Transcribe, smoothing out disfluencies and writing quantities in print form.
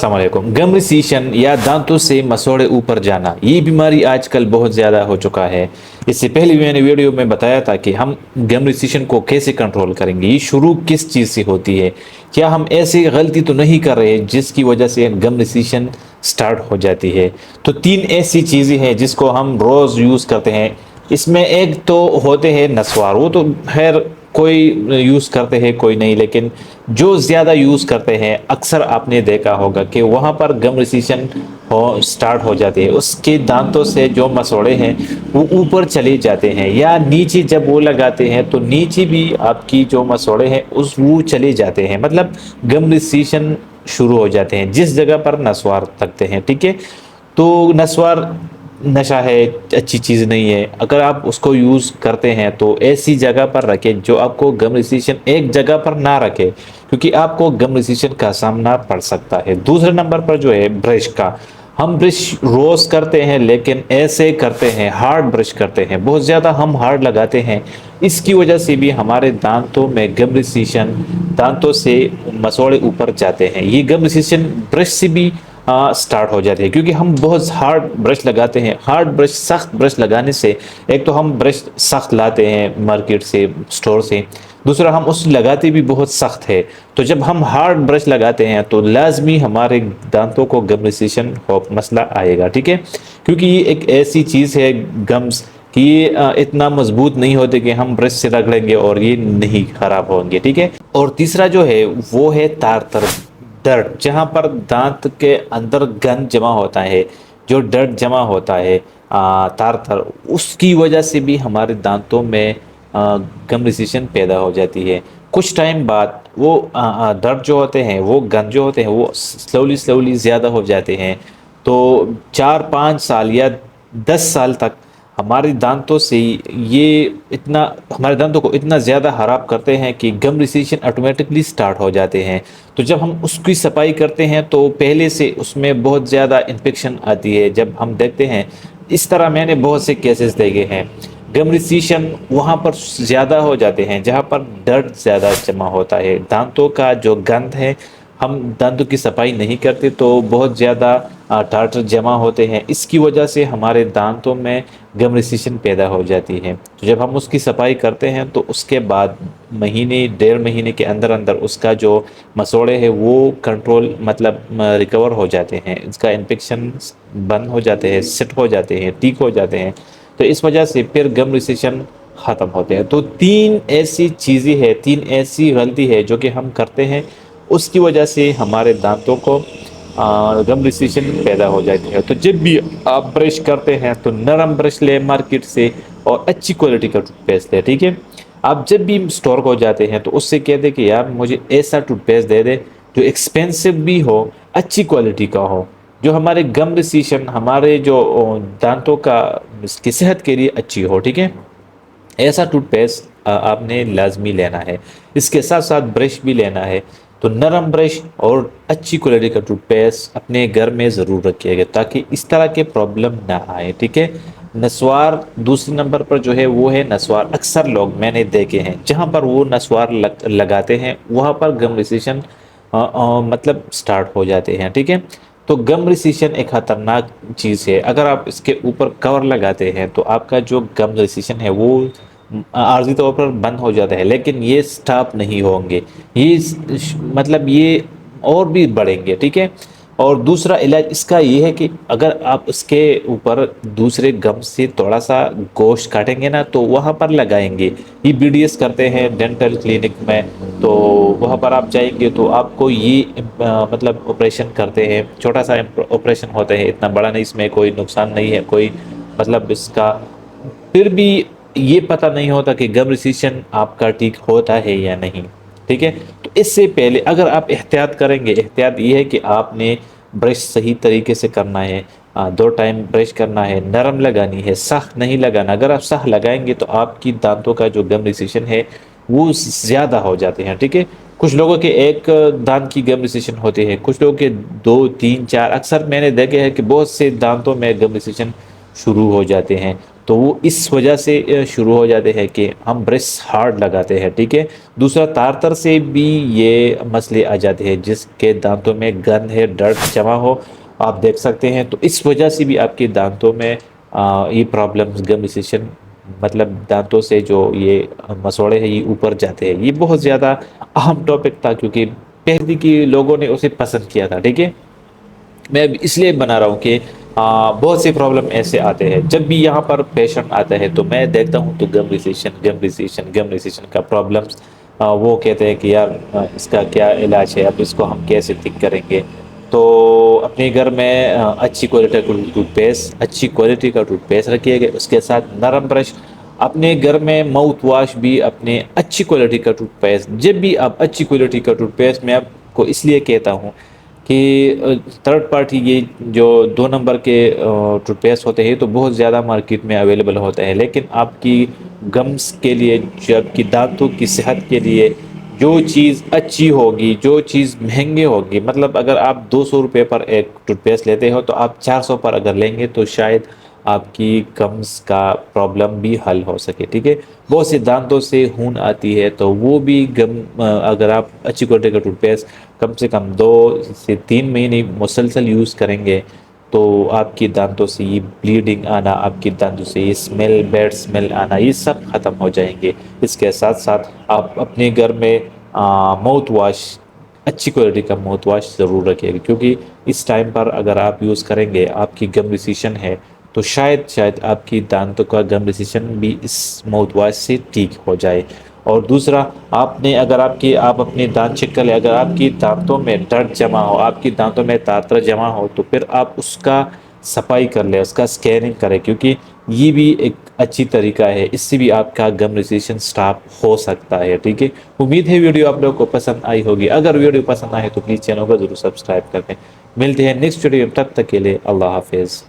अस्सलाम वालेकुम। गम रिसीशन या दांतों से मसोड़े ऊपर जाना, ये बीमारी आजकल बहुत ज़्यादा हो चुका है। इससे पहले भी मैंने वीडियो में बताया था कि हम गम रिसीशन को कैसे कंट्रोल करेंगे। ये शुरू किस चीज़ से होती है, क्या हम ऐसी गलती तो नहीं कर रहे जिसकी वजह से गम रिसीशन स्टार्ट हो जाती है। तो 3 ऐसी चीज़ें हैं जिसको हम रोज़ यूज़ करते हैं। इसमें एक तो होते हैं नस्वार, वो तो खैर कोई यूज़ करते हैं कोई नहीं, लेकिन जो ज़्यादा यूज़ करते हैं अक्सर आपने देखा होगा कि वहाँ पर गम रिसीशन स्टार्ट हो जाती है। उसके दांतों से जो मसोड़े हैं वो ऊपर चले जाते हैं, या नीचे जब वो लगाते हैं तो नीचे भी आपकी जो मसोड़े हैं उस वो चले जाते हैं, मतलब गम रिसीशन शुरू हो जाते हैं जिस जगह पर नस्वार लगते हैं। ठीक है, तो नस्वार नशा है, अच्छी चीज़ नहीं है। अगर आप उसको यूज़ करते हैं तो ऐसी जगह पर रखें जो आपको गम रिसीशन एक जगह पर ना रखे, क्योंकि आपको गम रिसीशन का सामना पड़ सकता है। दूसरे नंबर पर जो है ब्रश का, हम ब्रश रोज़ करते हैं लेकिन ऐसे करते हैं, हार्ड ब्रश करते हैं, बहुत ज़्यादा हम हार्ड लगाते हैं। इसकी वजह से भी हमारे दांतों में गम रिसीशन, दांतों से मसोड़े ऊपर जाते हैं। ये गम रिसीशन ब्रश से भी स्टार्ट हो जाती है, क्योंकि हम बहुत हार्ड ब्रश लगाते हैं। हार्ड ब्रश, सख्त ब्रश लगाने से एक तो हम ब्रश सख्त लाते हैं मार्केट से, स्टोर से, दूसरा हम उस लगाते भी बहुत सख्त है। तो जब हम हार्ड ब्रश लगाते हैं तो लाजमी हमारे दांतों को गम रिसीशन हो मसला आएगा। ठीक है, क्योंकि ये एक ऐसी चीज़ है गम्स कि ये इतना मजबूत नहीं होते कि हम ब्रश से रगड़ेंगे और ये नहीं खराब होंगे। ठीक है, और तीसरा जो है वो है तार दर्द, जहाँ पर दांत के अंदर गंद जमा होता है, जो डर्ट जमा होता है तार उसकी वजह से भी हमारे दांतों में गम रिसीशन पैदा हो जाती है। कुछ टाइम बाद वो दर्द जो होते हैं, वो गंद जो होते हैं वो स्लोली ज़्यादा हो जाते हैं। तो 4-5 साल या 10 साल तक हमारे दांतों से ये इतना, हमारे दांतों को इतना ज़्यादा खराब करते हैं कि गम रिसीशन ऑटोमेटिकली स्टार्ट हो जाते हैं। तो जब हम उसकी सफाई करते हैं तो पहले से उसमें बहुत ज़्यादा इन्फेक्शन आती है। जब हम देखते हैं, इस तरह मैंने बहुत से केसेस देखे हैं, गम रिसीशन वहाँ पर ज़्यादा हो जाते हैं जहाँ पर डर्ट ज़्यादा जमा होता है। दांतों का जो गंद है, हम दांतों की सफाई नहीं करते तो बहुत ज़्यादा टार्टर जमा होते हैं। इसकी वजह से हमारे दांतों में गम रिसीशन पैदा हो जाती है। तो जब हम उसकी सफाई करते हैं तो उसके बाद महीने 1.5 महीने के अंदर अंदर उसका जो मसोड़े है वो कंट्रोल, मतलब रिकवर हो जाते हैं, इसका इन्फेक्शन बंद हो जाते हैं, सेट हो जाते हैं, ठीक हो जाते हैं। तो इस वजह से फिर गम रिसीशन ख़त्म होते हैं। तो 3 ऐसी चीज़ें हैं, 3 ऐसी गलती है जो कि हम करते हैं, उसकी वजह से हमारे दांतों को गम रिसीशन पैदा हो जाती है। तो जब भी आप ब्रश करते हैं तो नरम ब्रश ले मार्केट से और अच्छी क्वालिटी का टूथपेस्ट ले। ठीक है, आप जब भी स्टोर को जाते हैं तो उससे कह दे कि यार मुझे ऐसा टूथपेस्ट दे दे जो एक्सपेंसिव भी हो, अच्छी क्वालिटी का हो, जो हमारे गम रिसीशन, हमारे जो दांतों का की सेहत के लिए अच्छी हो। ठीक है, ऐसा टूथपेस्ट आपने लाजमी लेना है। इसके साथ साथ ब्रश भी लेना है। तो नरम ब्रश और अच्छी क्वालिटी का टूथपेस्ट अपने घर में ज़रूर रखिएगा ताकि इस तरह के प्रॉब्लम ना आए। ठीक है, नस्वार दूसरे नंबर पर जो है वो है नस्वार। अक्सर लोग मैंने देखे हैं जहाँ पर वो नस्वार लगाते हैं वहाँ पर गम रिसीशन मतलब स्टार्ट हो जाते हैं। ठीक है, तो गम रिसीशन एक ख़तरनाक चीज़ है। अगर आप इसके ऊपर कवर लगाते हैं तो आपका जो गम रिसीशन है वो आर्जी तौर पर बंद हो जाता है, लेकिन ये स्टॉप नहीं होंगे, ये मतलब ये और भी बढ़ेंगे। ठीक है, और दूसरा इलाज इसका ये है कि अगर आप इसके ऊपर दूसरे गम से थोड़ा सा गोश्त काटेंगे ना तो वहाँ पर लगाएंगे। ये बीडीएस करते हैं डेंटल क्लिनिक में, तो वहाँ पर आप जाएंगे तो आपको ये मतलब ऑपरेशन करते हैं, छोटा सा ऑपरेशन होता है, इतना बड़ा नहीं, इसमें कोई नुकसान नहीं है कोई, मतलब इसका फिर भी ये पता नहीं होता कि गम रिसीशन आपका ठीक होता है या नहीं। ठीक है, तो इससे पहले अगर आप एहतियात करेंगे, एहतियात ये है कि आपने ब्रश सही तरीके से करना है, 2 टाइम ब्रश करना है, नरम लगानी है, सख्त नहीं लगाना। अगर आप सख्त लगाएंगे तो आपकी दांतों का जो गम रिसीशन है वो ज़्यादा हो जाते हैं। ठीक है, कुछ लोगों के एक दांत की गम रिसीशन होती है, कुछ लोगों के 2-3-4, अक्सर मैंने देखे हैं कि बहुत से दांतों में गम रिसीशन शुरू हो जाते हैं। تو وہ اس وجہ سے شروع ہو جاتے ہیں کہ ہم برش ہارڈ لگاتے ہیں، ٹھیک ہے۔ دوسرا تار سے بھی یہ مسئلے آ جاتے ہیں، جس کے دانتوں میں گند ہے، ڈرٹ جمع ہو، آپ دیکھ سکتے ہیں، تو اس وجہ سے بھی آپ کے دانتوں میں یہ پرابلمز گم ریسیشن، مطلب دانتوں سے جو یہ مسوڑے ہیں یہ اوپر جاتے ہیں۔ یہ بہت زیادہ اہم ٹاپک تھا کیونکہ پہلے کی لوگوں نے اسے پسند کیا تھا، ٹھیک ہے۔ میں اب اس لیے بنا رہا ہوں کہ بہت سے پرابلم ایسے آتے ہیں، جب بھی یہاں پر پیشنٹ آتا ہے تو میں دیکھتا ہوں تو گم ریسیشن کا پرابلمس، وہ کہتے ہیں کہ یار اس کا کیا علاج ہے، اب اس کو ہم کیسے ٹھیک کریں گے۔ تو اپنے گھر میں اچھی کوالٹی کا ٹوتھ پیسٹ رکھیے گا، اس کے ساتھ نرم برش۔ اپنے گھر میں ماؤتھ واش بھی اپنے اچھی کوالٹی کا ٹوتھ پیسٹ، جب بھی آپ اچھی کوالٹی کا ٹوتھ پیسٹ، میں آپ کو اس لیے کہتا ہوں کہ تھرڈ پارٹی یہ جو 2 نمبر کے ٹوتھ پیسٹ ہوتے ہیں تو بہت زیادہ مارکیٹ میں اویلیبل ہوتے ہیں، لیکن آپ کی گمس کے لیے، جو آپ کی دانتوں کی صحت کے لیے جو چیز اچھی ہوگی، جو چیز مہنگی ہوگی، مطلب اگر آپ 200 روپے پر ایک ٹوتھ پیسٹ لیتے ہو تو آپ 400 پر اگر لیں گے تو شاید آپ کی گمس کا پرابلم بھی حل ہو سکے، ٹھیک ہے۔ بہت سے دانتوں سے خون آتی ہے تو وہ بھی اگر آپ اچھی کوالٹی کا ٹوتھ پیسٹ کم سے کم 2 سے 3 مہینے مسلسل یوز کریں گے تو آپ کی دانتوں سے یہ بلیڈنگ آنا، آپ کی دانتوں سے یہ بیڈ اسمیل آنا، یہ سب ختم ہو جائیں گے۔ اس کے ساتھ ساتھ آپ اپنے گھر میں ماؤتھ واش، اچھی کوالٹی کا ماؤتھ واش ضرور رکھیے گا، کیونکہ اس ٹائم پر اگر آپ یوز کریں گے، آپ کی گم ریسیشن ہے تو شاید آپ کی دانتوں کا گم ریسیشن بھی اس ماؤتھ واش سے ٹھیک ہو جائے۔ اور دوسرا، اگر آپ اپنے دانت چیک کر لیں، اگر آپ کی دانتوں میں ڈرٹ جمع ہو، آپ کی دانتوں میں تار جمع ہو، تو پھر آپ اس کا صفائی کر لیں، اس کا اسکیننگ کریں، کیونکہ یہ بھی ایک اچھی طریقہ ہے، اس سے بھی آپ کا گم ریسیشن سٹاپ ہو سکتا ہے، ٹھیک ہے۔ امید ہے ویڈیو آپ لوگوں کو پسند آئی ہوگی، اگر ویڈیو پسند آئے تو پلیز چینل کو ضرور سبسکرائب کر دیں۔ ملتے ہیں نیکسٹ ویڈیو، تب تک کے لیے اللہ حافظ۔